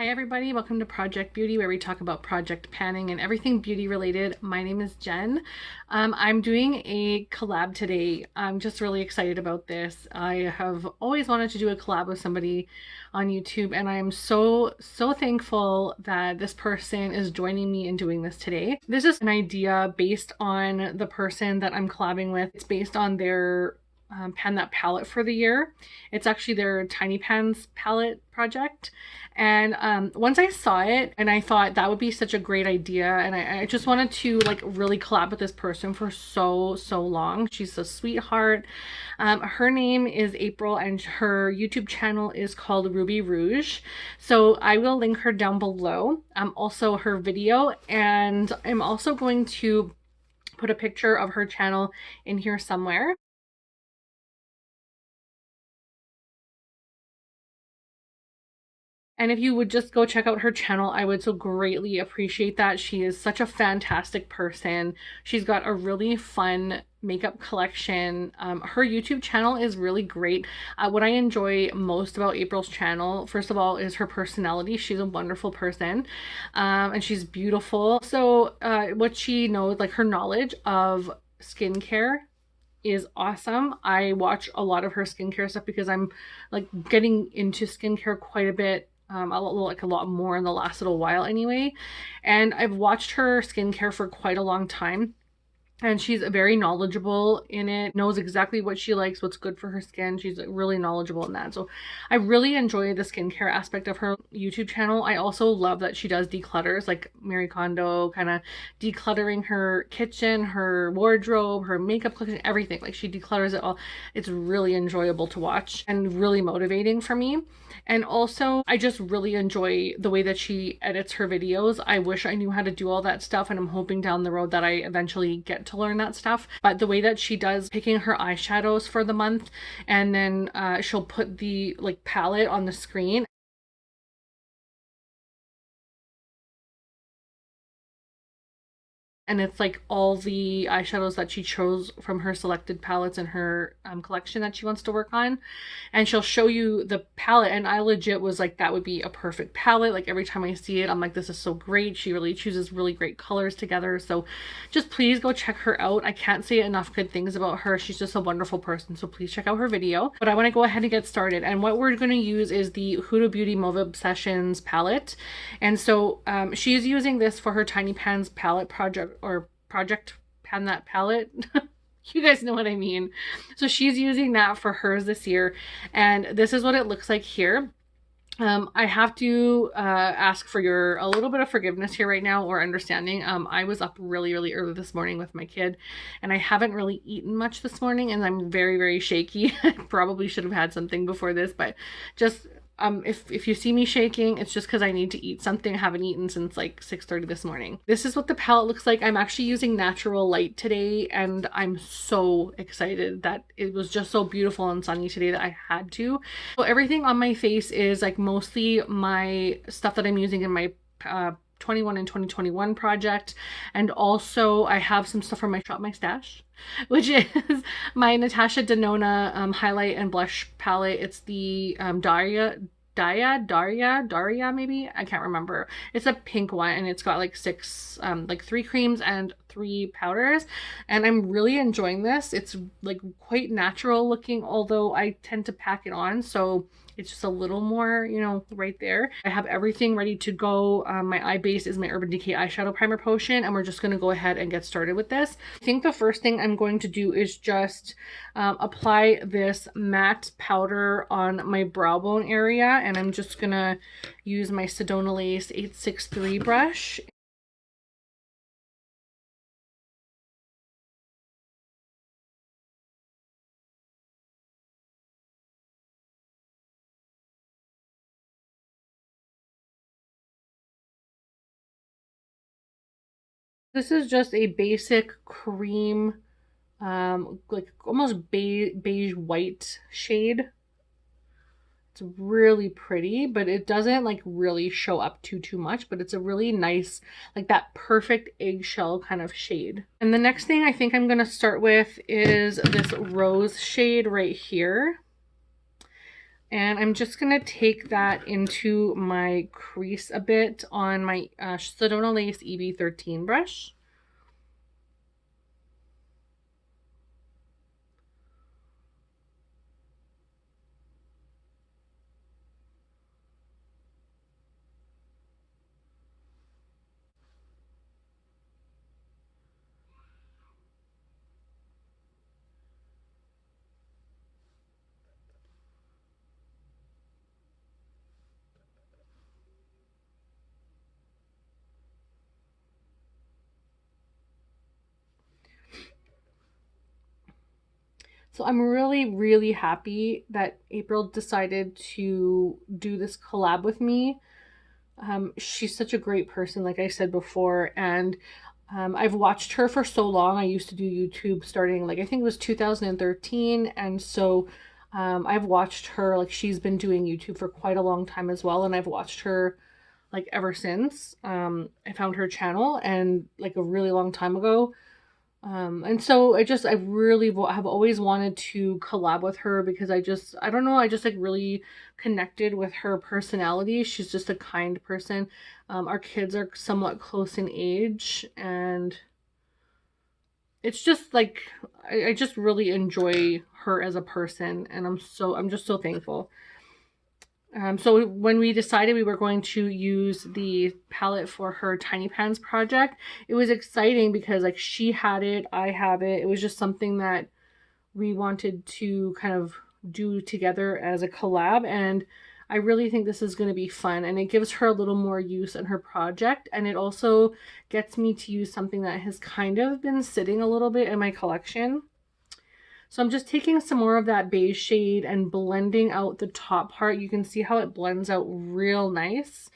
Hi everybody, welcome to Project Beauty, where we talk about project panning and everything beauty related. My name is Jen. I'm doing a collab today. I'm just really excited about this. I have always wanted to do a collab with somebody on YouTube, and I'm so thankful that this person is joining me in doing this today. This is an idea based on the person that I'm collabing with. It's based on their Pan That palette for the year. It's actually their Tiny Pans palette project. And once I saw it, and I thought that would be such a great idea, and I just wanted to like really collab with this person for so long. She's a sweetheart. Her name is April, and her YouTube channel is called Ruby Rouge. So I will link her down below. Also her video, and I'm also going to put a picture of her channel in here somewhere. And if you would just go check out her channel, I would so greatly appreciate that. She is such a fantastic person. She's got a really fun makeup collection. Her YouTube channel is really great. What I enjoy most about April's channel, first of all, is her personality. She's a wonderful person, and she's beautiful. So what she knows, like her knowledge of skincare is awesome. I watch a lot of her skincare stuff because I'm like getting into skincare quite a bit, a lot more in the last little while anyway. And I've watched her skincare for quite a long time. And she's very knowledgeable in it, knows exactly what she likes, what's good for her skin. She's really knowledgeable in that. So I really enjoy the skincare aspect of her YouTube channel. I also love that she does declutters, like Marie Kondo, kind of decluttering her kitchen, her wardrobe, her makeup collection, everything. Like she declutters it all. It's really enjoyable to watch and really motivating for me. And also, I just really enjoy the way that she edits her videos. I wish I knew how to do all that stuff, and I'm hoping down the road that I eventually get to learn that stuff. But the way that she does picking her eyeshadows for the month, and then she'll put the like palette on the screen. And it's like all the eyeshadows that she chose from her selected palettes in her collection that she wants to work on. And she'll show you the palette, and I legit was like, that would be a perfect palette. Like every time I see it, I'm like, this is so great. She really chooses really great colors together. So just please go check her out. I can't say enough good things about her. She's just a wonderful person. So please check out her video. But I want to go ahead and get started. And what we're going to use is the Huda Beauty Mauve Obsessions palette. And so she is using this for her Tiny Pans palette project, or project Pan That palette. You guys know what I mean. So she's using that for hers this year, and this is what it looks like here. I have to ask for a little bit of forgiveness here right now, or understanding. I was up really early this morning with my kid, and I haven't really eaten much this morning, and I'm very shaky. I probably should have had something before this, but just if you see me shaking, it's just because I need to eat something. I haven't eaten since like 6:30 this morning. This is what the palette looks like. I'm actually using natural light today, and I'm so excited that it was just so beautiful and sunny today that I had to. So everything on my face is like mostly my stuff that I'm using in my 21 and 2021 project, and also I have some stuff from my Shop My Stash, which is my Natasha Denona highlight and blush palette. It's the Daria maybe, I can't remember. It's a pink one, and it's got like like 3 creams and 3 powders, and I'm really enjoying this. It's like quite natural looking, although I tend to pack it on, so it's just a little more, you know, right there. I have everything ready to go. My eye base is my Urban Decay eyeshadow primer potion, and we're just going to go ahead and get started with this. I think the first thing I'm going to do is just apply this matte powder on my brow bone area, and I'm just going to use my Sedona Lace 863 brush. This is just a basic cream, like almost beige white shade. It's really pretty, but it doesn't like really show up too much, but it's a really nice, like that perfect eggshell kind of shade. And the next thing I think I'm going to start with is this rose shade right here. And I'm just going to take that into my crease a bit on my Sedona Lace EB13 brush. So I'm really, really happy that April decided to do this collab with me. She's such a great person, like I said before, and I've watched her for so long. I used to do YouTube starting, like, I think it was 2013, and so I've watched her, like, she's been doing YouTube for quite a long time as well, and I've watched her like ever since. I found her channel and like a really long time ago. And so I really have always wanted to collab with her because I don't know, I just like really connected with her personality. She's just a kind person. Our kids are somewhat close in age, and it's just like, I just really enjoy her as a person, and I'm just so thankful. So when we decided we were going to use the palette for her Tiny Pans project, it was exciting because like she had it, I have it. It was just something that we wanted to kind of do together as a collab, and I really think this is going to be fun, and it gives her a little more use in her project, and it also gets me to use something that has kind of been sitting a little bit in my collection. So I'm just taking some more of that beige shade and blending out the top part. You can see how it blends out real nice.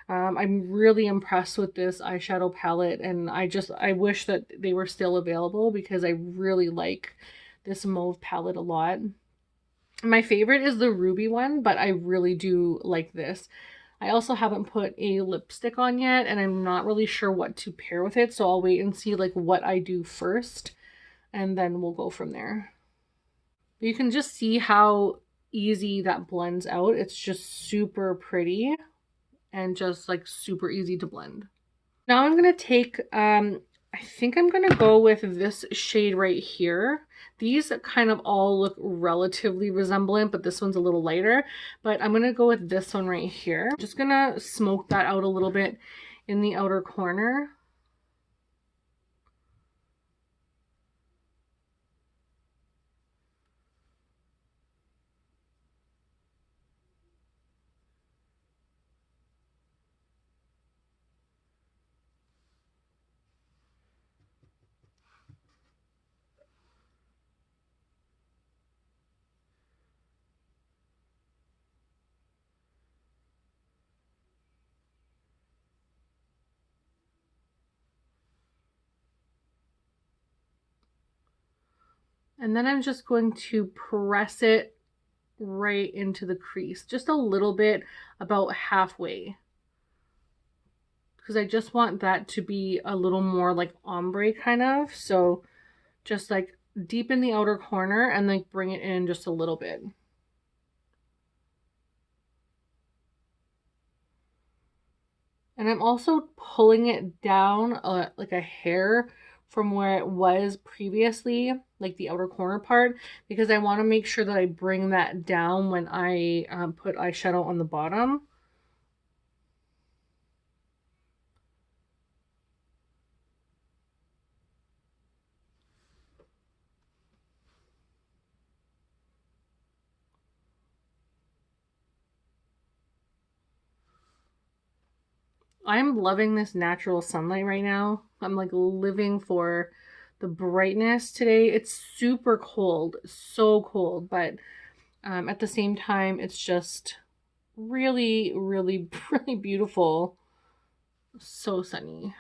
I'm really impressed with this eyeshadow palette, and I wish that they were still available because I really like this mauve palette a lot. My favorite is the ruby one, but I really do like this. I also haven't put a lipstick on yet, and I'm not really sure what to pair with it, so I'll wait and see like what I do first, and then we'll go from there. You can just see how easy that blends out. It's just super pretty and just like super easy to blend. Now I'm going to take, I think I'm going to go with this shade right here. These kind of all look relatively resemblant, but this one's a little lighter. But I'm going to go with this one right here. Just going to smoke that out a little bit in the outer corner. And then I'm just going to press it right into the crease, just a little bit, about halfway. Because I just want that to be a little more like ombre kind of. So just like deep in the outer corner and like bring it in just a little bit. And I'm also pulling it down like a hair from where it was previously, like the outer corner part, because I want to make sure that I bring that down when I put eyeshadow on the bottom. I'm loving this natural sunlight right now. I'm like living for the brightness today. It's super cold, so cold, but at the same time, it's just really, really, really beautiful. So sunny.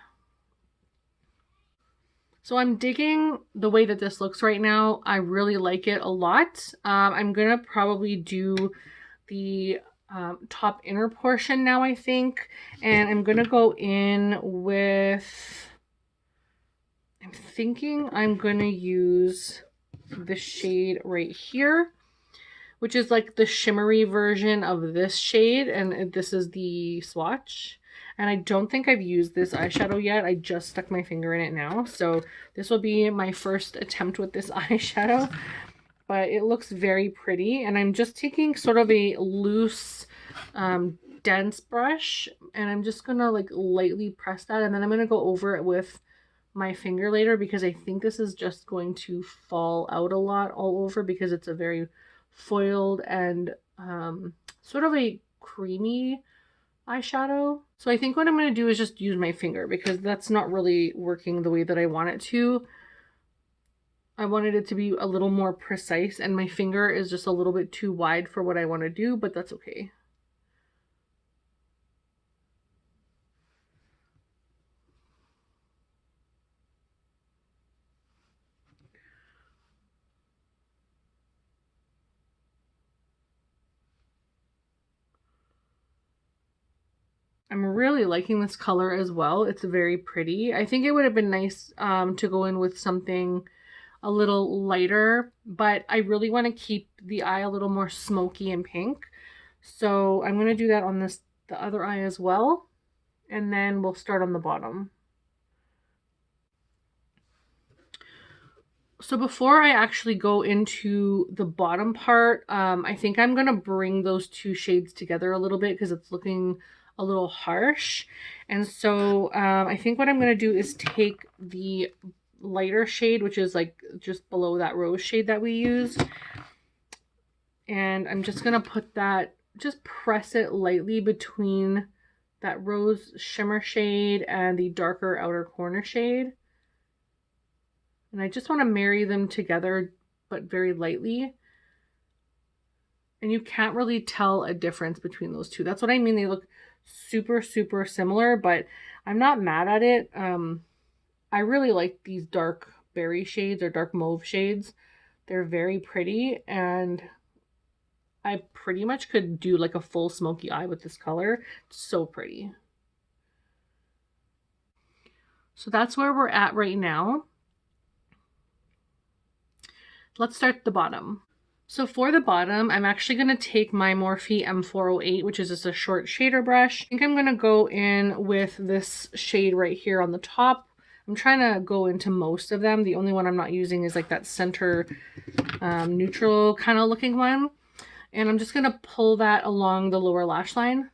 So I'm digging the way that this looks right now. I really like it a lot. I'm gonna probably do the top inner portion now, I think. And I'm gonna go in with, I'm thinking I'm gonna use the shade right here, which is like the shimmery version of this shade, and this is the swatch. And I don't think I've used this eyeshadow yet. I just stuck my finger in it now. So this will be my first attempt with this eyeshadow, but it looks very pretty. And I'm just taking sort of a loose, dense brush, and I'm just gonna like lightly press that, and then I'm gonna go over it with my finger later, because I think this is just going to fall out a lot all over, because it's a very foiled and sort of a creamy eyeshadow. So I think what I'm going to do is just use my finger, because that's not really working the way that I want it to. I wanted it to be a little more precise, and my finger is just a little bit too wide for what I want to do, but that's okay. I'm really liking this color as well. It's very pretty. I think it would have been nice to go in with something a little lighter, but I really want to keep the eye a little more smoky and pink. So I'm going to do that on the other eye as well. And then we'll start on the bottom. So before I actually go into the bottom part, I think I'm going to bring those two shades together a little bit, because it's looking a little harsh. And so I think what I'm going to do is take the lighter shade, which is like just below that rose shade that we used, and I'm just going to put that, just press it lightly between that rose shimmer shade and the darker outer corner shade. And I just want to marry them together, but very lightly. And you can't really tell a difference between those two. That's what I mean. They look super, super similar, but I'm not mad at it. I really like these dark berry shades or dark mauve shades. They're very pretty, and I pretty much could do like a full smoky eye with this color. It's so pretty. So that's where we're at right now. Let's start the bottom. So for the bottom, I'm actually going to take my Morphe M408, which is just a short shader brush. I think I'm going to go in with this shade right here on the top. I'm trying to go into most of them. The only one I'm not using is like that center neutral kind of looking one. And I'm just going to pull that along the lower lash line.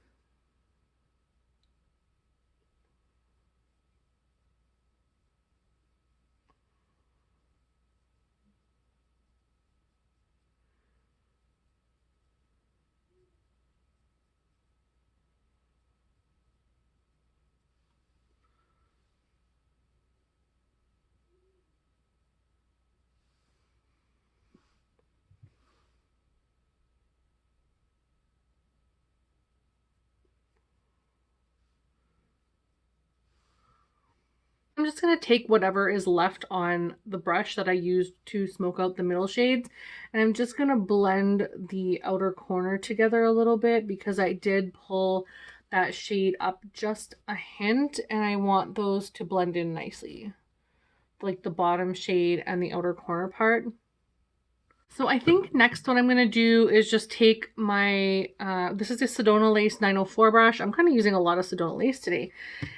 I'm just going to take whatever is left on the brush that I used to smoke out the middle shades, and I'm just going to blend the outer corner together a little bit, because I did pull that shade up just a hint, and I want those to blend in nicely, like the bottom shade and the outer corner part. So I think next what I'm going to do is just take my, this is a Sedona Lace 904 brush. I'm kind of using a lot of Sedona Lace today.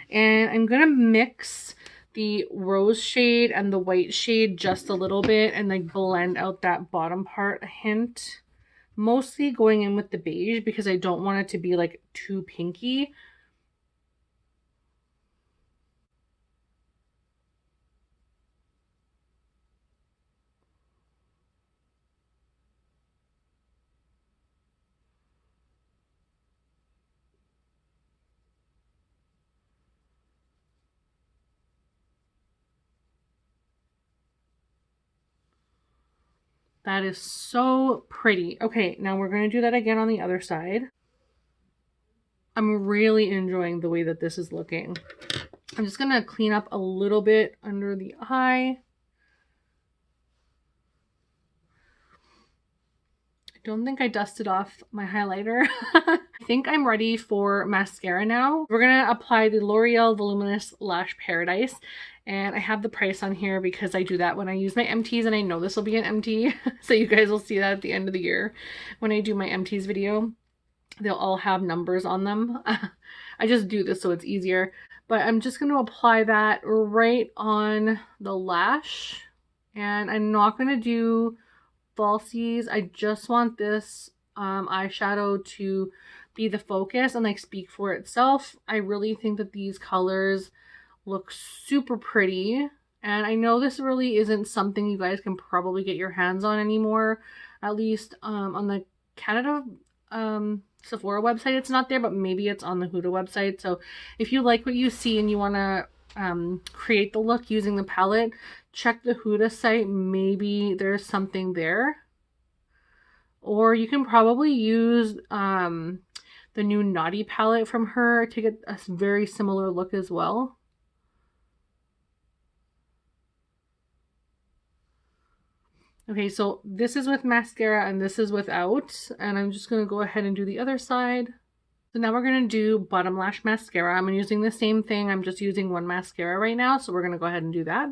And I'm going to mix the rose shade and the white shade just a little bit, and like blend out that bottom part a hint. Mostly going in with the beige, because I don't want it to be like too pinky. That is so pretty. Okay, now we're going to do that again on the other side. I'm really enjoying the way that this is looking. I'm just going to clean up a little bit under the eye. I don't think I dusted off my highlighter. I think I'm ready for mascara now. We're gonna apply the L'Oreal Voluminous Lash Paradise. And I have the price on here because I do that when I use my empties, and I know this will be an empty. So you guys will see that at the end of the year when I do my empties video. They'll all have numbers on them. I just do this so it's easier. But I'm just going to apply that right on the lash. And I'm not going to do falsies. I just want this eyeshadow to be the focus and like speak for itself. I really think that these colors look super pretty, and I know this really isn't something you guys can probably get your hands on anymore, at least on the Canada Sephora website it's not there, but maybe it's on the Huda website. So if you like what you see and you want to create the look using the palette, check the Huda site. Maybe there's something there, or you can probably use the new Naughty palette from her to get a very similar look as well. Okay, so this is with mascara and this is without, and I'm just going to go ahead and do the other side. So now we're going to do bottom lash mascara. I'm using the same thing. I'm just using one mascara right now, so we're going to go ahead and do that.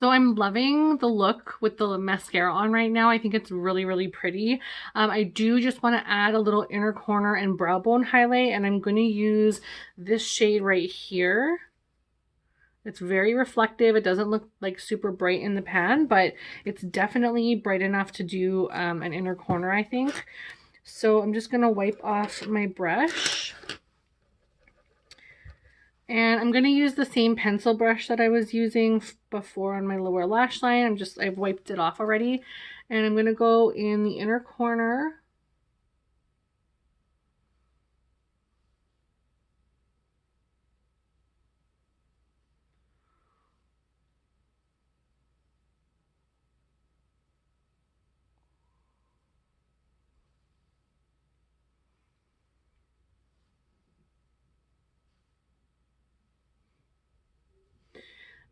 So I'm loving the look with the mascara on right now. I think it's really, really pretty. I do just want to add a little inner corner and brow bone highlight, and I'm going to use this shade right here. It's very reflective. It doesn't look like super bright in the pan, but it's definitely bright enough to do an inner corner, I think. So I'm just going to wipe off my brush. And I'm going to use the same pencil brush that I was using before on my lower lash line. I've wiped it off already. And I'm going to go in the inner corner.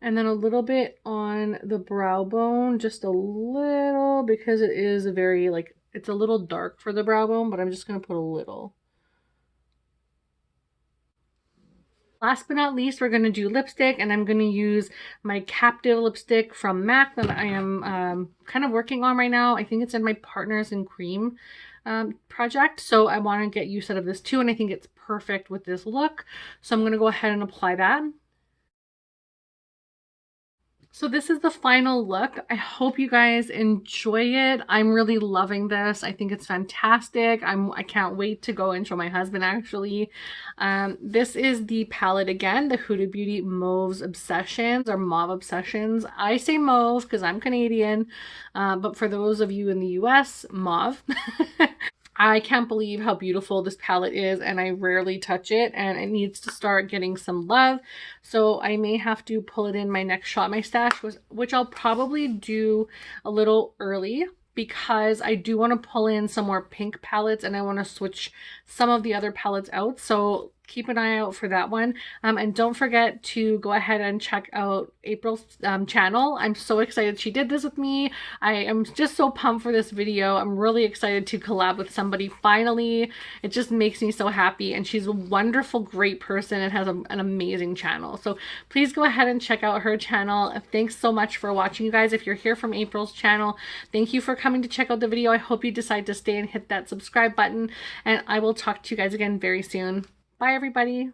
And then a little bit on the brow bone, just a little, because it is a very, like, it's a little dark for the brow bone, but I'm just going to put a little. Last but not least, we're going to do lipstick, and I'm going to use my Captive lipstick from MAC that I am kind of working on right now. I think it's in my Partners in Cream project, so I want to get use out of this too, and I think it's perfect with this look. So I'm going to go ahead and apply that. So this is the final look. I hope you guys enjoy it. I'm really loving this. I think it's fantastic. I can't wait to go and show my husband actually. This is the palette again, the Huda Beauty Mauves Obsessions or Mauve Obsessions. I say mauve because I'm Canadian, but for those of you in the US, mauve. I can't believe how beautiful this palette is, and I rarely touch it, and it needs to start getting some love. So I may have to pull it in my next Shop My Stash, which I'll probably do a little early because I do want to pull in some more pink palettes and I want to switch some of the other palettes out. So keep an eye out for that one. And don't forget to go ahead and check out April's channel. I'm so excited she did this with me. I am just so pumped for this video. I'm really excited to collab with somebody finally. It just makes me so happy, and she's a wonderful, great person and has an amazing channel. So please go ahead and check out her channel. Thanks so much for watching, you guys. If you're here from April's channel, thank you for coming to check out the video. I hope you decide to stay and hit that subscribe button, and I will talk to you guys again very soon. Bye, everybody.